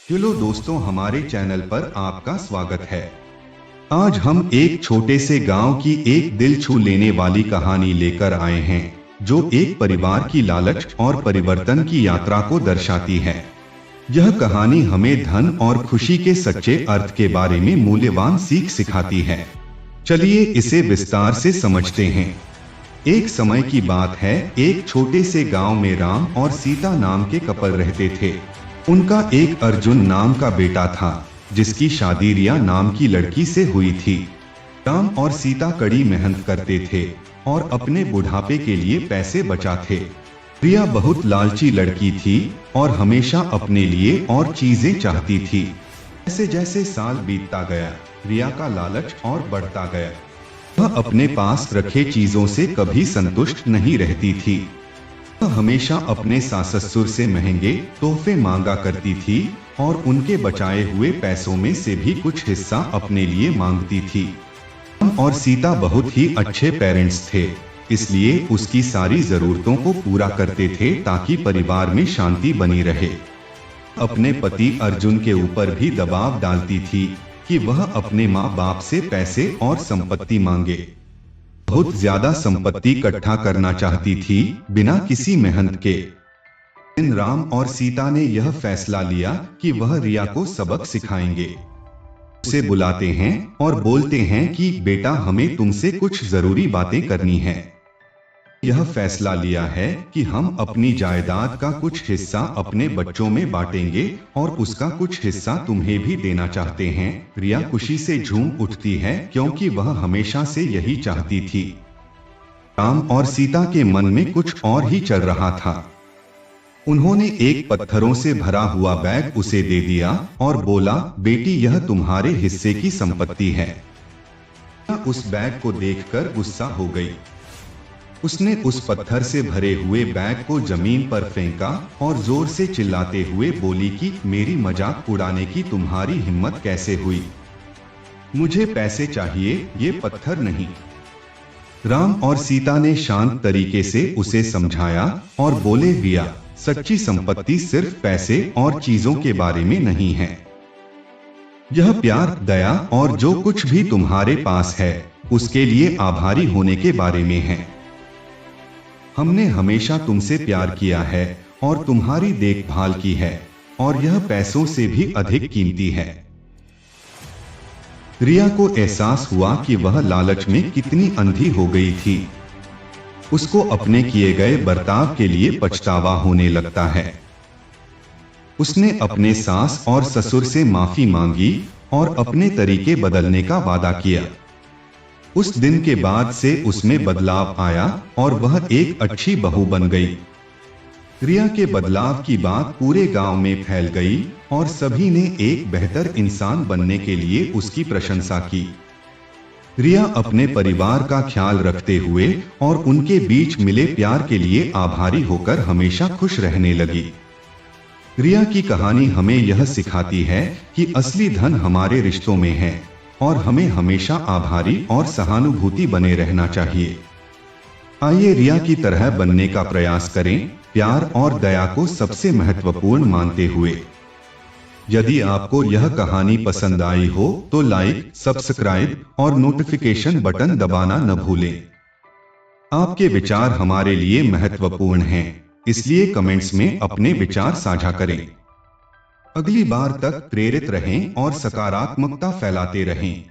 चलो दोस्तों, हमारे चैनल पर आपका स्वागत है। आज हम एक छोटे से गांव की एक दिल छू लेने वाली कहानी लेकर आए हैं, जो एक परिवार की लालच और परिवर्तन की यात्रा को दर्शाती है। यह कहानी हमें धन और खुशी के सच्चे अर्थ के बारे में मूल्यवान सीख सिखाती है। चलिए इसे विस्तार से समझते हैं। एक समय की बात है, एक छोटे से गांव में राम और सीता नाम के कपल रहते थे। उनका एक अर्जुन नाम का बेटा था, जिसकी शादी रिया नाम की लड़की से हुई थी। राम और सीता कड़ी मेहनत करते थे और अपने बुढ़ापे के लिए पैसे बचाते। रिया बहुत लालची लड़की थी और हमेशा अपने लिए और चीजें चाहती थी। जैसे जैसे साल बीतता गया, रिया का लालच और बढ़ता गया। वह अपने पास रखे चीजों से कभी संतुष्ट नहीं रहती थी। वह हमेशा अपने सास ससुर से महंगे तोहफे मांगा करती थी और उनके बचाए हुए पैसों में से भी कुछ हिस्सा अपने लिए मांगती थी। राम और सीता बहुत ही अच्छे पेरेंट्स थे, इसलिए उसकी सारी जरूरतों को पूरा करते थे ताकि परिवार में शांति बनी रहे। अपने पति अर्जुन के ऊपर भी दबाव डालती थी कि वह अपने माँ बाप से पैसे और संपत्ति मांगे। बहुत ज्यादा संपत्ति इकट्ठा करना चाहती थी, बिना किसी मेहनत के। इन राम और सीता ने यह फैसला लिया कि वह रिया को सबक सिखाएंगे। उसे बुलाते हैं और बोलते हैं कि बेटा, हमें तुमसे कुछ जरूरी बातें करनी है। यह फैसला लिया है कि हम अपनी जायदाद का कुछ हिस्सा अपने बच्चों में बांटेंगे और उसका कुछ हिस्सा तुम्हें भी देना चाहते हैं। रिया खुशी से झूम उठती है, क्योंकि वह हमेशा से यही चाहती थी। राम और सीता के मन में कुछ और ही चल रहा था। उन्होंने एक पत्थरों से भरा हुआ बैग उसे दे दिया और बोला, बेटी, यह तुम्हारे हिस्से की संपत्ति है। उस बैग को देखकर गुस्सा हो गई। उसने उस पत्थर से भरे हुए बैग को जमीन पर फेंका और जोर से चिल्लाते हुए बोली कि मेरी मजाक उड़ाने की तुम्हारी हिम्मत कैसे हुई? मुझे पैसे चाहिए, ये पत्थर नहीं। राम और सीता ने शांत तरीके से उसे समझाया और बोले, रिया, सच्ची संपत्ति सिर्फ पैसे और चीजों के बारे में नहीं है। यह प्यार, दया और जो कुछ भी तुम्हारे पास है, उसके लिए आभारी होने के बारे में है। हमने हमेशा तुमसे प्यार किया है और तुम्हारी देखभाल की है, और यह पैसों से भी अधिक कीमती है। रिया को एहसास हुआ कि वह लालच में कितनी अंधी हो गई थी। उसको अपने किए गए बर्ताव के लिए पछतावा होने लगता है। उसने अपने सास और ससुर से माफी मांगी और अपने तरीके बदलने का वादा किया। उस दिन के बाद से उसमें बदलाव आया और वह एक अच्छी बहू बन गई। रिया के बदलाव की बात पूरे गांव में फैल गई और सभी ने एक बेहतर इंसान बनने के लिए उसकी प्रशंसा की। रिया अपने परिवार का ख्याल रखते हुए और उनके बीच मिले प्यार के लिए आभारी होकर हमेशा खुश रहने लगी। रिया की कहानी हमें यह सिखाती है कि असली धन हमारे रिश्तों में है और हमें हमेशा आभारी और सहानुभूति बने रहना चाहिए। आइए रिया की तरह बनने का प्रयास करें, प्यार और दया को सबसे महत्वपूर्ण मानते हुए। यदि आपको यह कहानी पसंद आई हो तो लाइक, सब्सक्राइब और नोटिफिकेशन बटन दबाना न भूलें। आपके विचार हमारे लिए महत्वपूर्ण हैं, इसलिए कमेंट्स में अपने विचार साझा करें। अगली बार तक प्रेरित रहें और सकारात्मकता फैलाते रहें।